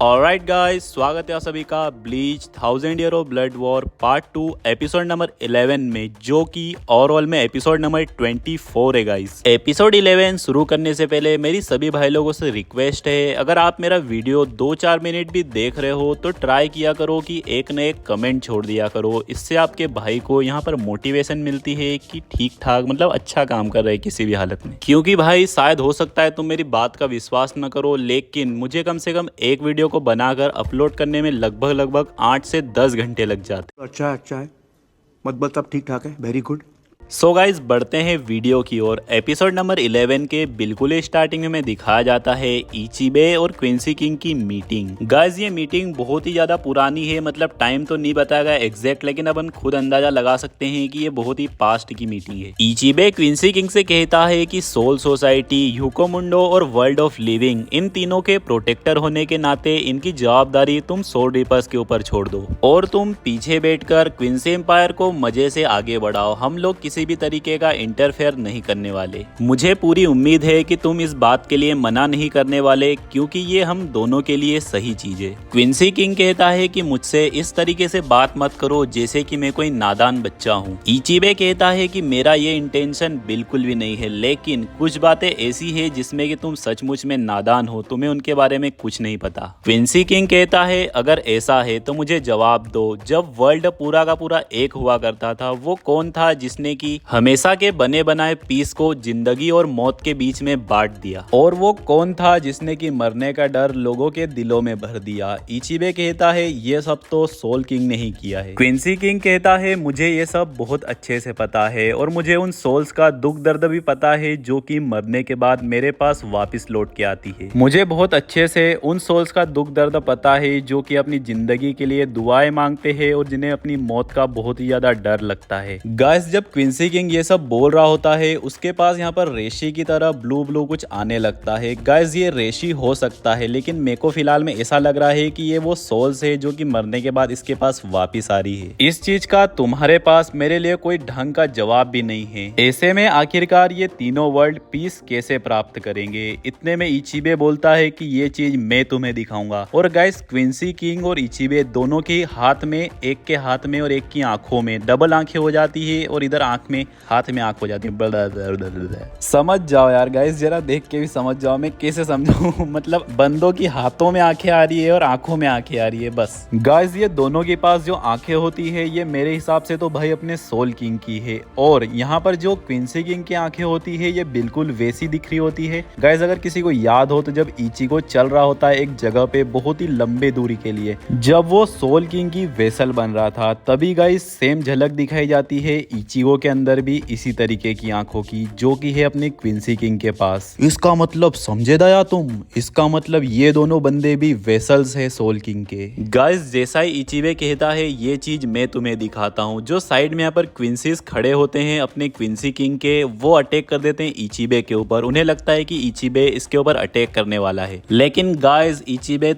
Alright guys, स्वागत है आप सभी का bleach 1000 year of blood war part 2 episode number 11 में, जो कि ओवरऑल में एपिसोड नंबर 24 है गाइस। एपिसोड 11 शुरू करने से पहले मेरी सभी भाई लोगों से रिक्वेस्ट है, अगर आप मेरा वीडियो 2-4 मिनट भी देख रहे हो तो ट्राई किया करो कि एक न एक कमेंट छोड़ दिया करो। इससे आपके भाई को यहाँ पर मोटिवेशन मिलती है कि ठीक ठाक मतलब अच्छा काम कर रहे हैं किसी भी हालत में। क्योंकि भाई शायद हो सकता है तुम मेरी बात का विश्वास न करो, लेकिन मुझे कम से कम एक वीडियो को बनाकर अपलोड करने में लगभग 8 से 10 घंटे लग जाते। अच्छा है, मतलब सब ठीक ठाक है, वेरी गुड। सो गाइज, बढ़ते हैं वीडियो की ओर। एपिसोड नंबर 11 के बिल्कुल स्टार्टिंग में दिखाया जाता है इचिबे और क्विंसी किंग की मीटिंग। गाइज, ये मीटिंग बहुत ही ज्यादा पुरानी है, मतलब टाइम तो नहीं बताया गया एग्जैक्ट, लेकिन अपन खुद अंदाजा लगा सकते हैं कि ये बहुत ही पास्ट की मीटिंग है। इचिबे क्विंसी किंग से कहता है कि सोल सोसाइटी, यूकोमुंडो और वर्ल्ड ऑफ लिविंग, इन तीनों के प्रोटेक्टर होने के नाते इनकी जवाबदारी तुम सोल रिपर्स के ऊपर छोड़ दो और तुम पीछे बैठकर क्विंसी एम्पायर को मजे से आगे बढ़ाओ। हम लोग किसी भी तरीके का इंटरफेयर नहीं करने वाले। मुझे पूरी उम्मीद है कि तुम इस बात के लिए मना नहीं करने वाले, क्योंकि ये हम दोनों के लिए सही चीज है। क्विंसी किंग कहता है कि मुझसे इस तरीके से बात मत करो जैसे कि मैं कोई नादान बच्चा हूँ। इचिबे कहता है कि मेरा ये इंटेंशन बिल्कुल भी नहीं है, लेकिन कुछ बातें ऐसी है जिसमें कि तुम सचमुच में नादान हो, तुम्हें उनके बारे में कुछ नहीं पता। क्विंसी किंग कहता है अगर ऐसा है तो मुझे जवाब दो, जब वर्ल्ड पूरा का पूरा एक हुआ करता था वो कौन था जिसने की हमेशा के बने बनाए पीस को जिंदगी और मौत के बीच में बांट दिया, और वो कौन था जिसने की मरने का डर लोगों के दिलों में भर दिया। इचिबे कहता है ये सब तो सोल किंग ने ही किया है। क्विंसी किंग कहता है मुझे ये सब बहुत अच्छे से पता है और मुझे उन सोल्स का दुख दर्द भी पता है जो कि मरने के बाद मेरे पास वापस लौट के आती है। मुझे बहुत अच्छे से उन सोल्स का दुख दर्द पता है जो कि अपनी जिंदगी के लिए दुआएं मांगते हैं और जिन्हें अपनी मौत का बहुत ही ज्यादा डर लगता है। गाइस, जब क्विंसी किंग ये सब बोल रहा होता है उसके पास यहाँ पर रेशी की तरह ब्लू कुछ आने लगता है। गाइस, ये रेशी हो सकता है, लेकिन मेरे को फिलहाल में ऐसा लग रहा है कि ये वो सोल्स है जो कि मरने के बाद इसके पास वापिस आ रही है। इस चीज का तुम्हारे पास मेरे लिए कोई ढंग का जवाब भी नहीं है। ऐसे में आखिरकार ये तीनों वर्ल्ड पीस कैसे प्राप्त करेंगे? इतने में इचिबे बोलता है कि ये चीज मैं तुम्हें दिखाऊंगा। और गाइस, क्विंसी किंग और इचिबे दोनों के हाथ में, एक के हाथ में और एक की आंखों में डबल आंखें हो जाती है, और इधर आंख में हाथ में आंख हो जाती है। समझ जाओ यार गाइस, जरा देख के भी समझ जाओ मैं कैसे समझाऊं। मतलब बंदों की हाथों में आंखें आ रही है और आंखों में आंखें आ रही है बस। गाइस, ये दोनों के पास जो आंखें होती है ये मेरे हिसाब से तो भाई अपने सोल किंग की है, और यहाँ पर जो क्विंसी किंग की आंखें होती है ये बिल्कुल वैसी दिख रही होती है। गाइस, अगर किसी को याद हो तो जब इचिगो चल रहा होता है एक जगह पे बहुत ही लंबे दूरी के लिए, जब वो सोल किंग की वेसल बन रहा था, तभी गाइस सेम झलक दिखाई जाती है इचिगो के अंदर भी इसी तरीके की आंखों की, जो कि है अपनी क्विंसी किंग के पास। इसका मतलब समझे दया तुम? इसका मतलब ये दोनों बंदे भी वेसल्स है सोल किंग के। गाइस, जैसा ही इचिबे कहता है ये चीज मैं तुम्हें दिखाता हूँ, जो साइड में यहाँ पर क्विंसीज खड़े होते हैं अपने क्विंसी किंग के, वो अटैक कर देते हैं इचिबे के ऊपर। उन्हें लगता है कि इचिबे इसके ऊपर अटैक करने वाला है, लेकिन गाइस इचिबे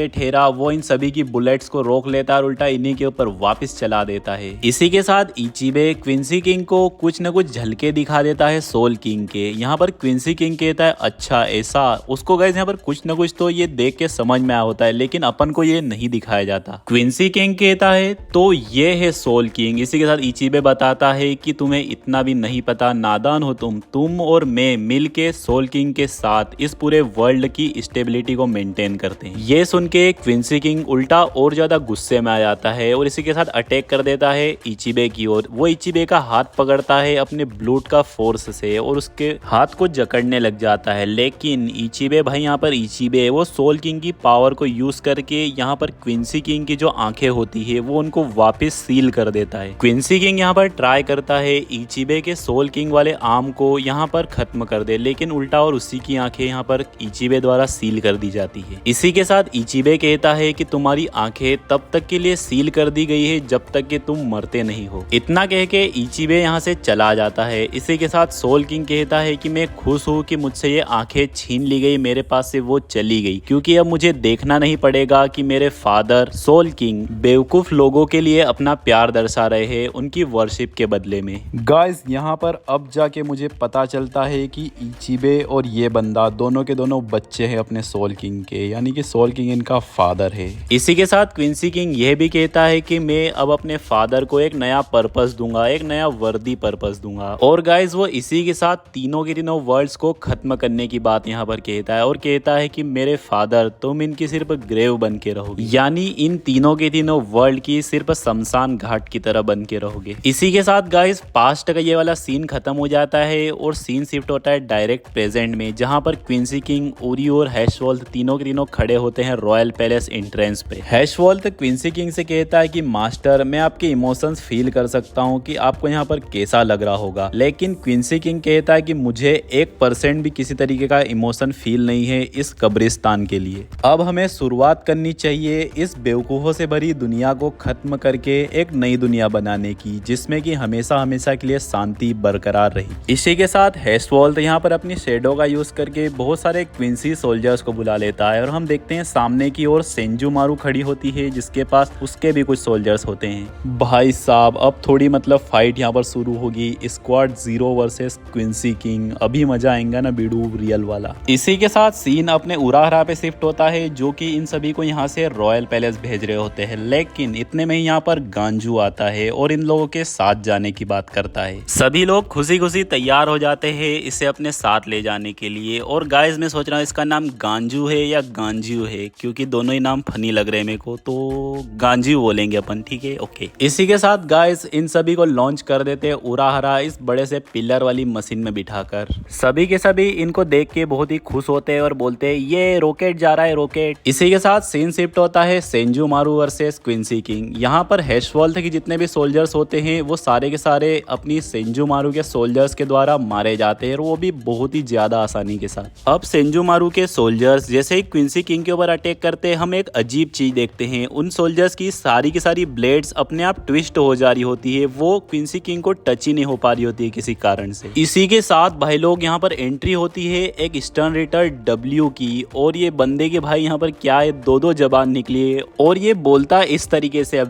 ठहरा, वो इन सभी की बुलेट्स को रोक लेता है और उल्टा इन्हीं के ऊपर वापस चला देता है। इसी के साथ इचिबे क्विंसी किंग को कुछ न कुछ झलके दिखा देता है सोल किंग के। यहाँ पर क्विंसी किंग कहता है अच्छा ऐसा। उसको गाइस यहाँ पर कुछ न कुछ तो ये देख के समझ में आया होता है, लेकिन अपन को ये नहीं दिखाया जाता। क्विंसी किंग कहता है तो ये है सोल किंग। इसी के साथ इचिबे बताता है कि तुम्हें इतना भी नहीं पता, नादान हो तुम और मैं मिल के सोल किंग के साथ इस पूरे वर्ल्ड की स्टेबिलिटी को मेंटेन करते हैं। ये सुन के क्विंसी किंग उल्टा और ज्यादा गुस्से में आ जाता है और इसी के साथ अटैक कर देता है इचिबे की ओर। वो इचिबे का हाथ पकड़ता है अपने ब्लूट का फोर्स से और उसके हाथ को जकड़ने लग जाता है, लेकिन इचिबे भाई यहाँ पर इचिबे वो सोल किंग की पावर को यूज करके यहाँ पर क्विंसी किंग की जो आंखें होती है वो उनको वापस सील कर देता है। क्विंसी किंग यहाँ पर ट्राई करता है इचिबे के सोल किंग वाले आर्म को यहाँ पर खत्म कर दे, लेकिन उल्टा और उसी की आंखें यहाँ पर इचिबे द्वारा सील कर दी जाती है। इसी के साथ इचिबे कहता है कि तुम्हारी आंखें तब तक के लिए सील कर दी गई है जब तक कि तुम मरते नहीं हो। इतना कह के इचिबे इचीबे यहाँ से चला जाता है। इसी के साथ सोल किंग कहता है कि मैं खुश हूँ कि मुझसे ये आंखें छीन ली गई, मेरे पास से वो चली गई, क्योंकि अब मुझे देखना नहीं पड़ेगा कि मेरे फादर सोल किंग बेवकूफ लोगों के लिए अपना प्यार दर्शा रहे हैं उनकी वर्शिप के बदले में। गाइस यहाँ पर अब जाके मुझे पता चलता है कि इचीबे और ये बंदा दोनों के दोनों बच्चे हैं अपने सोल किंग के, यानी कि सोल किंग इनका फादर है। इसी के साथ क्विंसी किंग यह भी कहता है कि मैं अब अपने फादर को एक नया पर्पस दूंगा, एक नया वर्दी पर्पस दूंगा। और गाइस वो इसी के साथ तीनों के तीनों वर्ल्ड्स को खत्म करने की बात यहाँ पर कहता है और कहता है कि मेरे फादर तुम इनकी सिर्फ ग्रेव बन के रहोगे, यानी इन तीनों के तीनों वर्ल्ड की सिर्फ शमशान घाट की तरह बन के रहोगे। इसी के साथ गाइस पास्ट का ये वाला सीन खत्म हो जाता है और सीन शिफ्ट होता है डायरेक्ट प्रेजेंट में, जहाँ पर क्विंसी किंग, ओरी और हैशवॉल्थ तीनों के तीनों खड़े होते हैं रॉयल पैलेस एंट्रेंस पे। हैशवॉल्थ क्विंसी किंग से कहता है कि मास्टर मैं आपके इमोशंस फील कर सकता हूँ कि आपको यहाँ पर कैसा लग रहा होगा, लेकिन क्विंसी किंग कहता है कि मुझे 1% भी किसी तरीके का इमोशन फील नहीं है इस कब्रिस्तान के लिए। अब हमें शुरुआत करनी चाहिए इस बेवकूफों से भरी दुनिया को खत्म करके एक नई दुनिया बनाने की, जिसमें कि हमेशा हमेशा के लिए शांति बरकरार रही। इसी के साथ हैशवॉल्थ यहाँ पर अपनी शेडो का यूज करके बहुत सारे क्विंसी सोल्जर्स को बुला लेता है और हम देखते हैं सामने की ओर सेंजुमारू खड़ी होती है जिसके पास उसके भी कुछ सोल्जर्स होते हैं। भाई साहब अब थोड़ी मतलब फाइट यहाँ पर शुरू होगी, स्क्वाड 0 वर्सेस क्विंसी किंग। अभी मजा आएगा ना बीडू रियल वाला। इसी के साथ सीन अपने उराहरा पे शिफ्ट होता है जो कि इन सभी को यहाँ से रॉयल पैलेस भेज रहे होते हैं, लेकिन इतने में यहाँ पर गांजू आता है और इन लोगों के साथ जाने की बात करता है। सभी लोग खुशी खुशी तैयार हो जाते हैं इसे अपने साथ ले जाने के लिए। और गाइस मैं सोच रहा हूँ इसका नाम गांजू है या गांजू है, क्योंकि दोनों ही नाम फनी लग रहे हैं मेरे को, तो गांजू बोलेंगे अपन, ठीक है ओके। इसी के साथ गाइस इन सभी को लॉन्च कर देते हैं उराहरा इस बड़े से पिलर वाली मशीन में बिठाकर। सभी के सभी इनको देख के बहुत ही खुश होते हैं और बोलते हैं ये रॉकेट जा रहा है रॉकेट। इसी के साथ सीन शिफ्ट होता है सेंजुमारू वर्सेस क्विंसी किंग। यहाँ पर हैशवॉल्थ के जितने भी सोल्जर्स होते हैं वो सारे के सारे अपनी सेंजुमारू के सोल्जर्स के द्वारा मारे जाते हैं और वो भी बहुत ही ज्यादा आसानी के साथ। अब सेंजुमारू के सोल्जर्स जैसे ही क्विंसी किंग के ऊपर अटैक करते हैं हम एक अजीब चीज देखते हैं, उन सोल्जर्स की सारी ब्लेड्स अपने आप ट्विस्ट हो जा रही होती है, वो क्विंसी किंग को टच ही नहीं हो पा रही होती है किसी कारण से। इसी के साथ भाई लोग यहाँ पर एंट्री होती है एक स्टर्न रेटर डब्ल्यू की, और ये बंदे के भाई यहाँ पर क्या है 2 जबान निकली है और ये बोलता है इस तरीके से।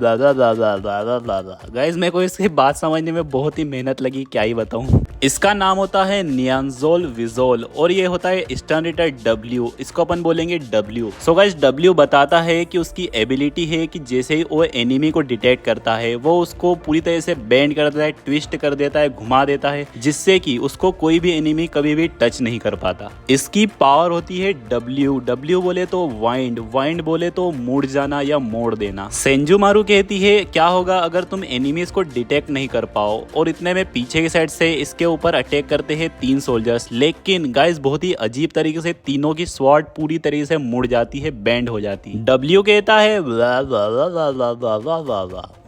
गाइस मेरे को इसकी बात समझने में बहुत ही मेहनत लगी, क्या ही बताऊं। इसका नाम होता है नियांजोल विजोल और ये होता है स्टर्न रेटर डब्ल्यू, इसको अपन बोलेंगे डब्ल्यू। सो गाइस डब्ल्यू बताता है कि उसकी एबिलिटी है कि जैसे ही वो एनिमी को डिटेक्ट करता है वो उसको पूरी तरह से बेंड कर देता है, ट्विस्ट कर देता है, घुमा देता है, जिससे कि उसको कोई भी एनिमी कभी भी टच नहीं कर पाता। इसकी पावर होती है डब्ल्यू। डब्ल्यू बोले तो वाइंड, वाइंड बोले तो मुड़ जाना या मोड़ देना। सेंजुमारू कहती है क्या होगा अगर तुम एनिमीज को डिटेक्ट नहीं कर पाओ, और इतने में पीछे की साइड से इसके ऊपर अटैक करते हैं 3 सोल्जर्स, लेकिन गाइस बहुत ही अजीब तरीके से तीनों की स्वॉर्ड पूरी तरीके से मुड़ जाती है, बेंड हो जाती है। डब्ल्यू कहता है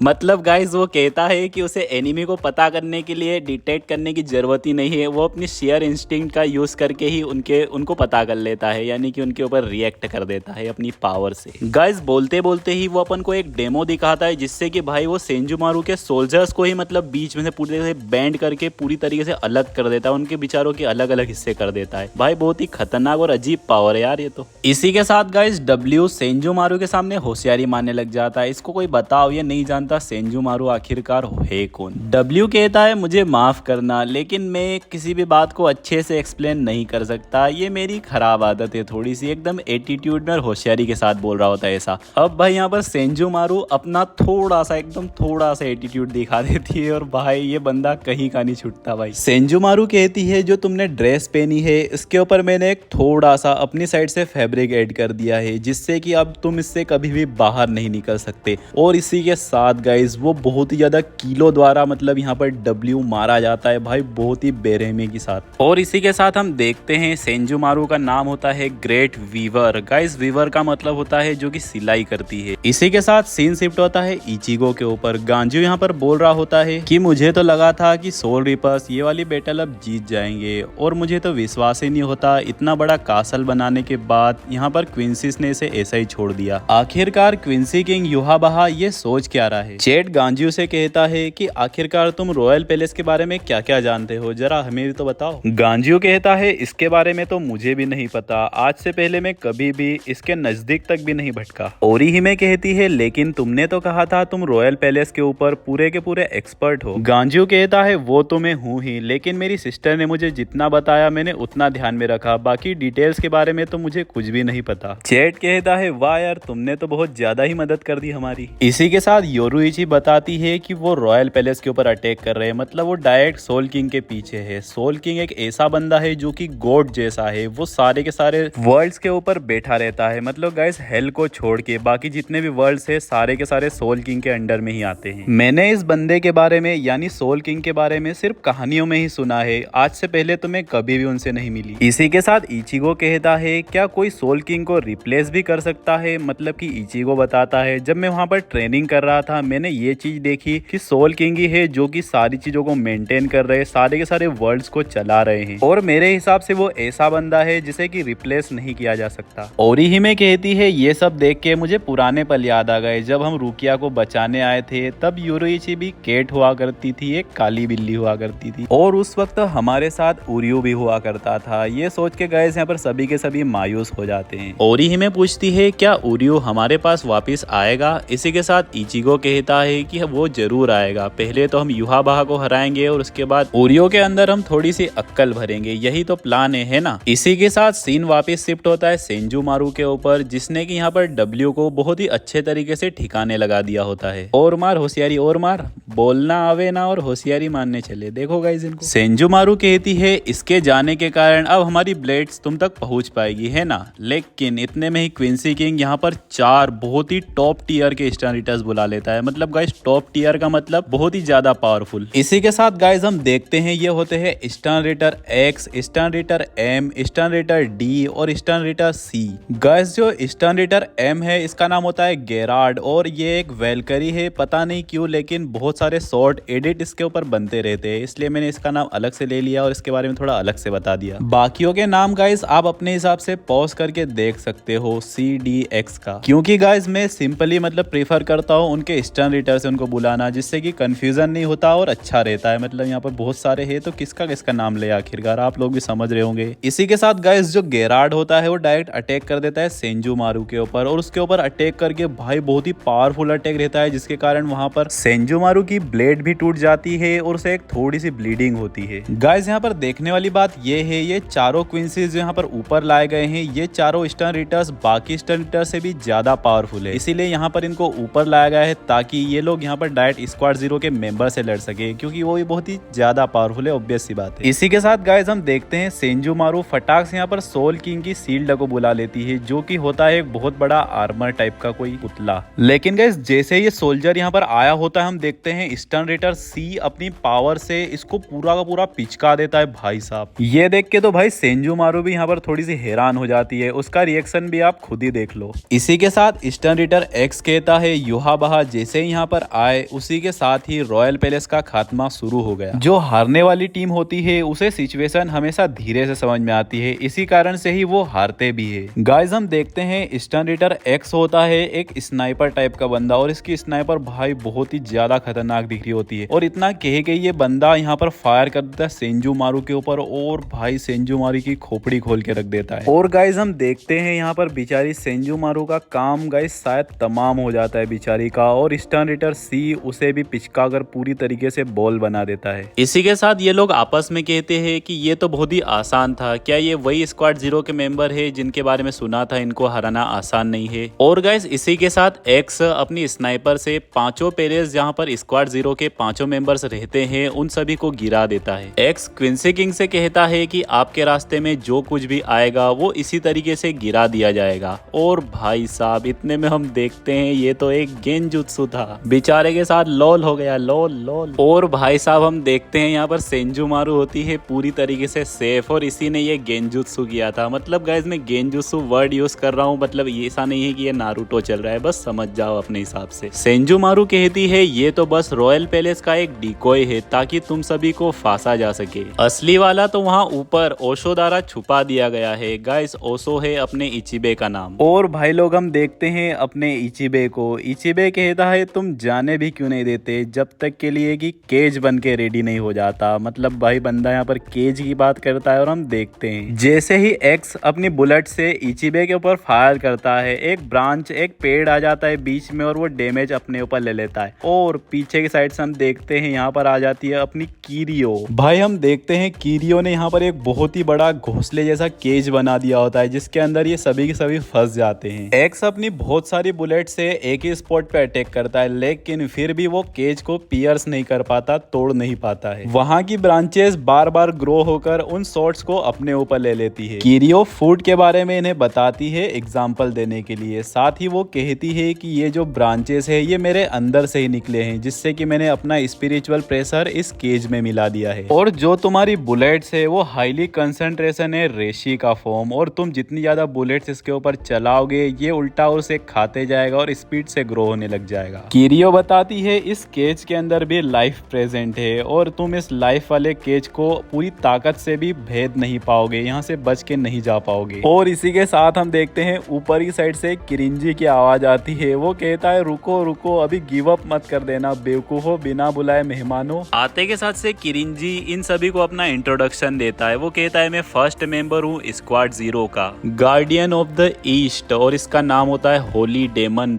मतलब गाइस वो कहता है कि उसे एनिमी को पता करने के लिए डिटेक्ट करने की जरूरत ही नहीं है, वो अपनी शेयर इंस्टिंक्ट का यूज करके ही उनको पता कर लेता है, यानी कि उनके ऊपर रिएक्ट कर देता है अपनी पावर से। गाइस बोलते बोलते ही वो अपन को एक डेमो दिखाता है जिससे कि भाई वो सेंजुमारू के सोल्जर्स को ही मतलब बीच में से पूरी तरह से बैंड करके पूरी तरीके से अलग कर देता है, उनके विचारों के अलग अलग हिस्से कर देता है। भाई बहुत ही खतरनाक और अजीब पावर है यार ये तो। इसी के साथ गाइस डब्ल्यू सेंजुमारू के सामने होशियारी मारने लग जाता है, इसको कोई बताओ ये नहीं जानता सेंजुमारू आखिरकार है कौन। डब्ल्यू कहता है मुझे माफ करना, लेकिन मैं किसी भी बात को अच्छे से एक्सप्लेन नहीं कर सकता, ये मेरी खराब आदत है थोड़ी सी, एकदम एटीट्यूड में और होशियारी के साथ बोल रहा होता है ऐसा। अब भाई यहाँ पर सेंजुमारू अपना थोड़ा सा एटीट्यूड दिखा देती है और भाई ये बंदा कहीं का नहीं छूटता भाई। सेंजुमारू कहती है जो तुमने ड्रेस पहनी है इसके ऊपर मैंने एक थोड़ा सा अपनी साइड से फैब्रिक ऐड कर दिया है, जिससे कि अब तुम इससे कभी भी बाहर नहीं निकल सकते। और इसी के साथ गाइस वो बहुत ही ज्यादा कीलो द्वारा मतलब यहाँ पर डब्ल्यू मारा जाता है भाई, बहुत ही बेरहमी के साथ। और इसी के साथ हम देखते हैं सेंजुमारू का नाम होता है ग्रेट वीवर। गाइस वीवर का मतलब होता है जो कि सिलाई करती है। इसी के साथ सीन शिफ्ट होता है इचिगो के ऊपर। गांजू यहाँ पर बोल रहा होता है कि मुझे तो लगा था कि सोल रिपर्स ये वाली बैटल अब जीत जाएंगे, और मुझे तो विश्वास ही नहीं होता इतना बड़ा कासल बनाने के बाद यहाँ पर क्विंसीस ने इसे ऐसा ही छोड़ दिया। आखिरकार क्विंसी किंग युहाबहा ये सोच क्या रहा है। चेट गांजू से कहता है कि आखिरकार नमस्कार, तुम रॉयल पैलेस के बारे में क्या क्या जानते हो, जरा हमें भी तो बताओ। गांजियो कहता है इसके बारे में तो मुझे भी नहीं पता, आज से पहले मैं कभी भी इसके नजदीक तक भी नहीं भटका। ओरिहिमे कहती है लेकिन तुमने तो कहा था तुम रॉयल पैलेस के ऊपर पूरे के पूरे एक्सपर्ट हो। गांजियो कहता है वो तो मैं हूँ ही, लेकिन मेरी सिस्टर ने मुझे जितना बताया मैंने उतना ध्यान में रखा, बाकी डिटेल्स के बारे में तो मुझे कुछ भी नहीं पता। चैट कहता है वाह यार, तुमने तो बहुत ज्यादा ही मदद कर दी हमारी। इसी के साथ योरुइची बताती है कि वो रॉयल पैलेस के ऊपर अटैक कर रहे हैं, मतलब वो डायरेक्ट सोल किंग के पीछे है। सोल किंग एक ऐसा बंदा है जो कि गॉड जैसा है, वो सारे के सारे वर्ल्ड्स के ऊपर बैठा रहता है, मतलब गाइस हेल को छोड़ के बाकी जितने भी वर्ल्ड्स है सारे के सारे सोल किंग के अंडर में ही आते हैं। मैंने इस बंदे के बारे में यानी सोल किंग के बारे में सिर्फ कहानियों में ही सुना है, आज से पहले तो मैं कभी भी उनसे नहीं मिली। इसी के साथ इचिगो कहता है क्या कोई सोल किंग को रिप्लेस भी कर सकता है, मतलब कि इचिगो बताता है जब मैं वहां पर ट्रेनिंग कर रहा था मैंने ये चीज देखी कि सोल किंग ही है जो कि सारी चीजों को मेंटेन कर रहे हैं, सारे के सारे वर्ल्ड्स को चला रहे हैं, और मेरे हिसाब से वो ऐसा बंदा है जिसे कि रिप्लेस नहीं किया जा सकता। ओरिहिमे कहती है ये सब देख के मुझे पुराने पल याद आ गए, जब हम रुकिया को बचाने आए थे तब योरुइची भी केट हुआ करती थी, एक काली बिल्ली हुआ करती थी, और उस वक्त हमारे साथ उरियो भी हुआ करता था। ये सोच के गाइस यहाँ पर सभी के सभी मायूस हो जाते हैं। ओरिहिमे पूछती है क्या उरियो हमारे पास वापस आएगा। इसी के साथ इचिगो कहता है कि वो जरूर आएगा, पहले तो हम युहाबाहा को हराएंगे और उसके बाद ओरियो के अंदर हम थोड़ी सी अक्कल भरेंगे, यही तो प्लान है ना। इसी के साथ सीन वापस शिफ्ट होता है सेंजुमारू के ऊपर, जिसने कि यहाँ पर डब्ल्यू को बहुत ही अच्छे तरीके से ठिकाने लगा दिया होता है। और मार होशियारी और मार, बोलना आवे ना और होशियारी मानने चले, देखो गाइस इनको। सेंजुमारू कहती है इसके जाने के कारण अब हमारी ब्लेड्स तुम तक पहुंच पाएगी, है ना। लेकिन इतने में ही क्विंसी किंग यहाँ पर 4 बहुत ही टॉप टीयर के स्टार रिटर्स बुला लेता है, मतलब गाइस टॉप टीयर का मतलब बहुत ही ज्यादा पावरफुल। इसी के साथ गाइस हम देखते हैं ये होते हैं star writer X, star writer M, star writer D और स्टार रिटर सी। गाइस जो स्टार रिटर एम है इसका नाम होता है गेरार्ड, और ये एक वेलकरी है, पता नहीं क्यों लेकिन बहुत सारे शॉर्ट एडिट इसके ऊपर बनते रहते हैं, इसलिए मैंने इसका नाम अलग से ले लिया और इसके बारे में थोड़ा अलग से बता दिया। बाकियों के नाम गाइस आप अपने हिसाब से पॉज करके देख सकते हो CDX का, क्योंकि गाइस मैं सिंपली मतलब प्रीफर करता हूँ उनके स्टार रिटर से उनको बुलाना, जिससे कि कंफ्यूजन नहीं होता और अच्छा रहता है। मतलब यहाँ पर बहुत सारे हैं तो किसका किसका नाम ले आखिरकार, आप लोग भी समझ रहे होंगे। इसी के साथ गाइस जो गेरार्ड होता है वो डायरेक्ट अटैक कर देता है सेंजुमारू के ऊपर, और उसके ऊपर अटैक करके भाई बहुत ही पावरफुल अटैक रहता है, जिसके कारण वहां पर सेंजुमारू की ब्लेड भी टूट जाती है और उसे एक थोड़ी सी ब्लीडिंग होती है। गाइस यहाँ पर देखने वाली बात ये है ये चारों क्वींसीज जो यहाँ पर ऊपर लाए गए हैं ये चारों स्टन रिटर्स बाकी स्टन रिटर्स से भी ज्यादा पावरफुल है, इसीलिए यहाँ पर इनको ऊपर लाया गया है ताकि ये लोग यहाँ पर डायरेक्ट स्क्वाड 0 के मेंबर से लड़ सके, क्योंकि वो भी बहुत ही ज्यादा पावरफुल है, ऑब्वियस सी बात है। इसी के साथ गाइस हम देखते हैं सेंजुमारू फटाक से यहाँ पर सोल किंग की सील्ड को बुला लेती है, जो कि होता है एक बहुत बड़ा आर्मर टाइप का कोई पुतला। लेकिन गाइस जैसे ये सोल्जर यहाँ पर आया होता है हम देखते हैं स्टन रिटर सी अपनी पावर से इसको पूरा का पूरा पिचका देता है भाई साहब। ये देख के तो भाई सेंजुमारू भी यहाँ पर थोड़ी सी हैरान हो जाती है, उसका रिएक्शन भी आप खुद ही देख लो। इसी के साथ स्टन रिटर एक्स कहता है युहाबाहा जैसे ही यहाँ पर आए उसी के साथ ही रॉयल पैलेस का खात्मा शुरू हो गया। जो हारने वाली टीम होती है उसे सिचुएशन हमेशा धीरे से समझ में आती है, इसी कारण से ही वो हारते भी है। गाइस हम देखते हैं स्टन रिटर एक्स होता है एक स्नाइपर टाइप का बंदा, और इसकी स्नाइपर भाई बहुत ही ज्यादा खतरनाक दिख रही होती है, और इतना कह के ये बंदा यहाँ पर फायर कर देता है सेंजुमारू के ऊपर, और भाई सेंजुमारू की खोपड़ी खोल के रख देता है। और गाइस हम देखते हैं यहाँ पर बेचारी सेंजुमारू का काम गाइस शायद तमाम हो जाता है बेचारी का, और स्टन रिटर सी उसे भी पिचका कर पूरी तरीके से बॉल बना देता है। इसी के साथ ये लोग आपस में कहते हैं कि ये तो बहुत ही आसान था, क्या ये वही स्क्वाड 0 के मेंबर है जिनके बारे में सुना था इनको हराना आसान नहीं है। और गाइस इसी के साथ एक्स अपनी स्नाइपर से 5 पेरेस जहां पर स्क्वाड 0 के 5 मेंबर्स रहते हैं उन सभी को गिरा देता है। एक्स क्विंसी किंग से कहता है कि आपके रास्ते में जो कुछ भी आएगा वो इसी तरीके से गिरा दिया जाएगा। और भाई साहब इतने में हम देखते हैं ये तो एक गेंजुत्सु था, बेचारे के साथ लोल हो गया, लोल लोल। और भाई साहब हम देखते हैं यहाँ पर सेंजुमारू होती है पूरी तरीके से सेफ, और इसी ने ये गेंजुत्सु किया था। मतलब गाइस मैं गेंजुत्सु वर्ड यूज कर रहा हूँ, मतलब ये ऐसा नहीं है कि ये नारुतो चल रहा है, बस समझ जाओ अपने हिसाब से। सेंजुमारू कहती है ये तो बस रॉयल पैलेस का एक डिकोय है ताकि तुम सभी को फांसा जा सके, असली वाला तो वहाँ ऊपर ओशो द्वारा छुपा दिया गया है। गाइस ओशो है अपने इचिबे का नाम। और भाई लोग हम देखते हैं अपने इचिबे को, इचिबे कहता है तुम जाने भी क्यों नहीं देते जब तक कि के लिए कि केज बन के रेडी नहीं हो जाता। मतलब भाई बंदा यहाँ पर केज की बात करता है और हम देखते हैं जैसे ही एक्स अपनी बुलेट से इचिबे के ऊपर फायर करता है, एक ब्रांच एक पेड़ आ जाता है बीच में और वो डैमेज अपने ऊपर ले लेता है। और पीछे की साइड से हम देखते हैं यहाँ पर आ जाती है अपनी कीरियो। भाई हम देखते हैं कीरियो ने यहाँ पर एक बहुत ही बड़ा घोंसले जैसा केज बना दिया होता है जिसके अंदर ये सभी के सभी फंस जाते हैं। एक्स अपनी बहुत सारी बुलेट से एक ही स्पॉट पे अटैक करता है लेकिन फिर भी वो केज को पियर्स नहीं कर पाता, तोड़ नहीं पाता है। वहां की ब्रांचेस बार बार ग्रो होकर उन शॉट्स को अपने ऊपर ले लेती है। कीरियो फूड के बारे में इन्हें बताती है एग्जाम्पल देने के लिए, साथ ही वो कहती है कि ये जो ब्रांचेस है ये मेरे अंदर से ही निकले हैं जिससे कि मैंने अपना स्पिरिचुअल प्रेशर इस केज में मिला दिया है। और जो तुम्हारी बुलेट्स है वो हाईली कंसंट्रेशन है रेशी का फॉर्म, और तुम जितनी ज्यादा बुलेट्स इसके ऊपर चलाओगे ये उल्टा उसे खाते जाएगा और स्पीड से ग्रो होने लग जाएगा। कीरियो बताती है इस केज के अंदर भी लाइफ प्रेजेंट है और तुम इस लाइफ वाले केज को पूरी ताकत से भी भेद नहीं पाओगे, यहाँ से बच के नहीं जा पाओगे। और इसी के साथ हम देखते हैं ऊपर की साइड से किरिंजी की आवाज आती है। वो कहता है रुको रुको, अभी गिव अप मत कर देना बेवकूफो, बिना बुलाए मेहमानों। आते के साथ से किरिंजी इन सभी को अपना इंट्रोडक्शन देता है। वो कहता है मैं फर्स्ट मेंबर हूँ स्क्वाड 0 का, गार्डियन ऑफ द ईस्ट, और इसका नाम होता है होली डेमन।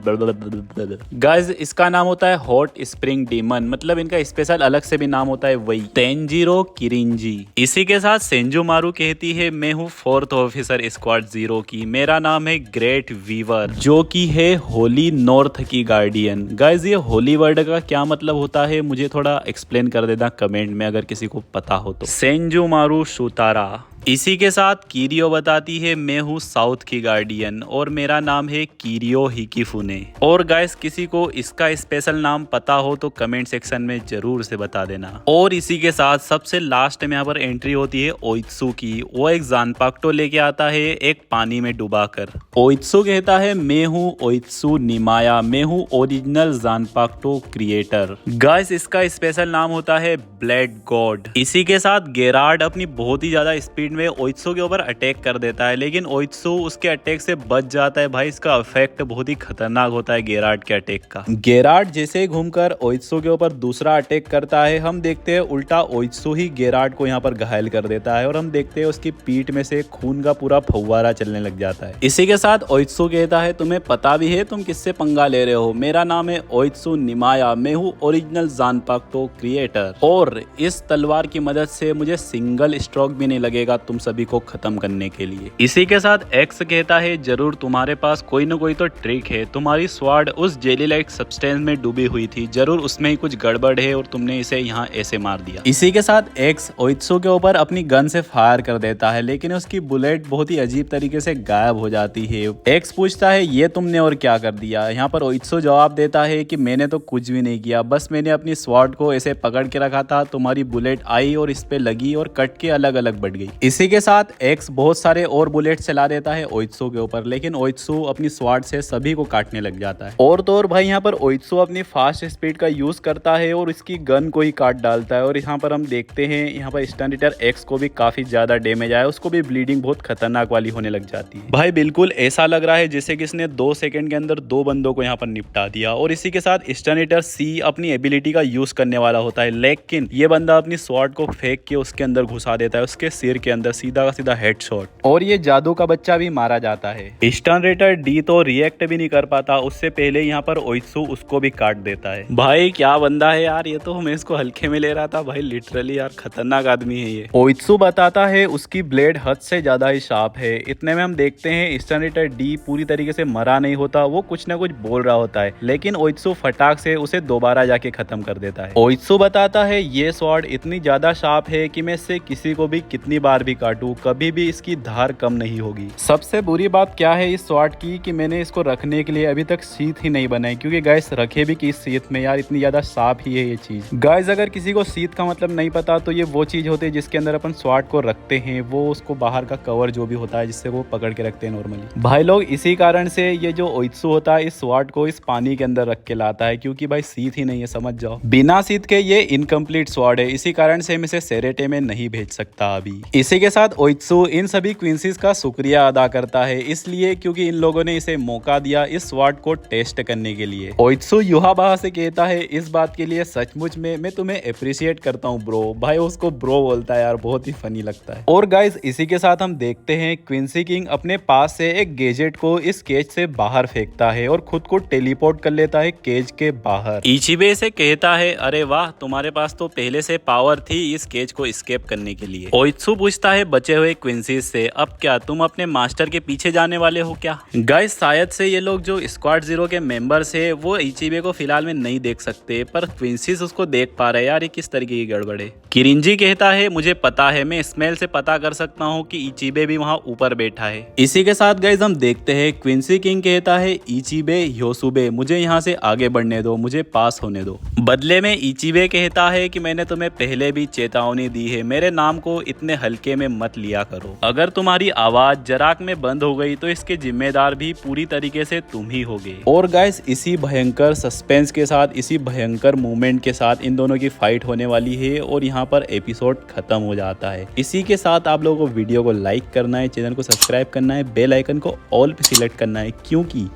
गाइस इसका नाम होता है हॉट स्प्रिंग डेमन, मतलब इनका स्पेशल अलग से भी नाम होता है वही तेंजिरो किरिंजी। इसी के साथ सेंजुमारू कहती है मैं हूँ 4th ऑफिसर स्क्वाड 0 की, मेरा नाम है ग्रेट वीवर, जो कि है होली नॉर्थ की गार्डियन। गाइस ये होली वर्ड का क्या मतलब होता है मुझे थोड़ा एक्सप्लेन कर देना कमेंट में अगर किसी को पता हो तो। सेंजुमारू शुतारा। इसी के साथ कीरियो बताती है मैं हूँ साउथ की गार्डियन और मेरा नाम है कीरियो हिकिफुने। और गाइस किसी को इसका स्पेशल नाम पता हो तो कमेंट सेक्शन में जरूर से बता देना। और इसी के साथ सबसे लास्ट में यहाँ पर एंट्री होती है ओइत्सु की। वो एक जानपाक्टो लेके आता है एक पानी में डुबाकर। ओइत्सु कहता है मैं हूँ ओइत्सु निमाया, मैं हूँ ओरिजिनल जानपाक्टो क्रिएटर। गाइस इसका स्पेशल नाम होता है ब्लड गॉड। इसी के साथ गेरार्ड अपनी बहुत ही ज्यादा स्पीड में ओइत्सु के ऊपर अटैक कर देता है लेकिन ओइत्सु उसके अटैक से बच जाता है। भाई इसका इफेक्ट बहुत ही खतरनाक होता है गेरार्ड के अटैक का। गेरार्ड जैसे ही घूमकर ओइत्सु के ऊपर दूसरा अटैक करता है, हम देखते हैं उल्टा ओइत्सु ही गेरार्ड को यहाँ पर घायल कर देता है और हम देखते हैं उसकी पीठ में से खून का पूरा फव्वारा चलने लग जाता है। इसी के साथ ओइत्सु कहता है तुम्हें पता भी है तुम किससे पंगा ले रहे हो, मेरा नाम है ओइत्सु निमाया, मैं हूँ ओरिजिनल जानपाक्टो क्रिएटर और इस तलवार की मदद से मुझे सिंगल स्ट्रोक भी नहीं लगेगा तुम सभी को खत्म करने के लिए। इसी के साथ एक्स कहता है जरूर तुम्हारे पास कोई न कोई तो ट्रिक है, तुम्हारी स्वाड उस जेली लाइक सब्सटेंस में डूबी हुई थी, जरूर उसमें ही कुछ गड़बड़ है और तुमने इसे यहाँ ऐसे मार दिया। इसी के साथ एक्स ओइत्सु के ऊपर अपनी गन से फायर कर देता है लेकिन उसकी बुलेट बहुत ही अजीब तरीके से गायब हो जाती है। एक्स पूछता है ये तुमने और क्या कर दिया। यहाँ पर ओइत्सु जवाब देता है कि मैंने तो कुछ भी नहीं किया, बस मैंने अपनी स्वाड को ऐसे पकड़ के रखा था, तुम्हारी बुलेट आई और इस पे लगी और कट के अलग अलग बढ़ गई। इसी के साथ एक्स बहुत सारे और बुलेट चला देता है ओइत्सु के ऊपर लेकिन ओइत्सु अपनी स्वाड से सभी को काटने लग जाता है। और तो और भाई यहाँ पर ओइत्सु अपनी फास्ट स्पीड का यूज करता है और इसकी गन को ही काट डालता है। और यहाँ पर हम देखते हैं यहाँ पर स्टन रीडर एक्स को भी काफी ज्यादा डैमेज आया, उसको भी ब्लीडिंग बहुत खतरनाक वाली होने लग जाती है। भाई बिल्कुल ऐसा लग रहा है जैसे कि इसने 2 सेकंड के अंदर 2 बंदों को यहाँ पर निपटा दिया। और इसी के साथ स्टन रीडर सी अपनी एबिलिटी का यूज करने वाला होता है लेकिन ये बंदा अपनी स्वॉर्ड को फेंक के उसके अंदर घुसा देता है, उसके सिर के अंदर सीधा का सीधा हेडशॉट, और ये जादू का बच्चा भी मारा जाता है। स्टन रेटर डी तो रिएक्ट भी नहीं कर पाता, उससे पहले यहाँ पर ओइत्सु उसको भी काट देता है। भाई क्या बंदा है यार, ये तो मैं इसको हल्के में ले रहा था भाई, लिटरली यार खतरनाक आदमी है ये। ओइत्सु बताता है उसकी ब्लेड हद से ज्यादा ही शार्प है। इतने में हम देखते हैं स्टन रेटर डी पूरी तरीके से मरा नहीं होता, वो कुछ ना कुछ बोल रहा होता है लेकिन ओइत्सु फटाक से उसे दोबारा जाके खत्म कर देता है। ओइत्सु बताता है ये स्वॉर्ड इतनी ज्यादा शार्प है कि मैं इससे किसी को भी कितनी बार भी काटूं कभी भी इसकी धार कम नहीं होगी। सबसे बुरी बात क्या है इस स्वॉर्ड की कि मैंने इसको रखने के लिए अभी तक सीथ ही नहीं बनाई, क्योंकि गाइस रखे भी किस सीथ में यार, इतनी ज्यादा शार्प ही है ये चीज। गाइस अगर किसी को सीथ का मतलब नहीं पता तो ये वो चीज होती है जिसके अंदर अपन स्वॉर्ड को रखते हैं, वो उसको बाहर का कवर जो भी होता है जिससे वो पकड़ के रखते हैं नॉर्मली। भाई लोग इसी कारण से ये जो ओइत्सु होता है इस स्वॉर्ड को इस पानी के अंदर रख के लाता है, क्योंकि भाई सीथ ही नहीं है, समझ जाओ। बिना सीथ के ये इनकम्प्लीट स्वॉर्ड है, इसी कारण से हम इसे सेरेटे में नहीं भेज सकता अभी। इसी इसी के साथ ओइत्सु इन सभी क्वींसीज का शुक्रिया अदा करता है, इसलिए क्योंकि इन लोगों ने इसे मौका दिया इस स्वॉर्ड को टेस्ट करने के लिए। ओइत्सु युहाबा से कहता है इस बात के लिए सचमुच में मैं तुम्हें अप्रिशिएट करता हूँ ब्रो। भाई उसको ब्रो बोलता है यार, बहुत ही फनी लगता है। और गाइज इसी के साथ हम देखते हैं क्विंसी किंग अपने पास से एक गैजेट को इस केज से बाहर फेंकता है और खुद को टेलीपोर्ट कर लेता है केज के बाहर। इचिबे से कहता है अरे वाह, तुम्हारे पास तो पहले से पावर थी इस केज को एस्केप करने के लिए। ओइत्सु पूछता है बचे हुए क्विंसीज से अब क्या तुम अपने मास्टर के पीछे जाने वाले हो क्या? गाइस शायद से ये लोग जो स्क्वाड 0 के मेंबर्स है वो इचिबे को फिलहाल में नहीं देख सकते, पर क्विंसीज उसको देख पा रहे। यार ये किस तरीके की गड़बड़ है। किरिंजी कहता है मुझे पता है, मैं स्मेल से पता कर सकता हूँ कि इचिबे भी वहाँ ऊपर बैठा है। इसी के साथ गाइस हम देखते हैं क्विंसी किंग कहता है इचिबे योसुबे मुझे यहाँ से आगे बढ़ने दो, मुझे पास होने दो। बदले में इचिबे कहता है कि मैंने तुम्हें पहले भी चेतावनी दी है, मेरे नाम को इतने हल्के में मत लिया करो। अगर तुम्हारी आवाज जराक में बंद हो गई तो इसके जिम्मेदार भी पूरी तरीके से तुम ही होगे। और गाइस इसी भयंकर सस्पेंस के साथ, इसी भयंकर मूवमेंट के साथ इन दोनों की फाइट होने वाली है और यहाँ पर एपिसोड खत्म हो जाता है। इसी के साथ आप लोगों को वीडियो को लाइक करना है, चैनल को सब्सक्राइब करना है, बेल आइकन को ऑल पे सिलेक्ट करना है, क्योंकि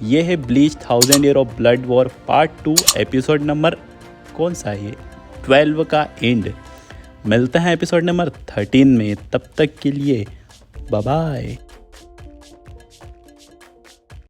ये है bleach 1000 year of blood war part 2 episode number कौन सा है 12 का एंड। मिलते हैं एपिसोड नंबर 13 में, तब तक के लिए बाय बाय।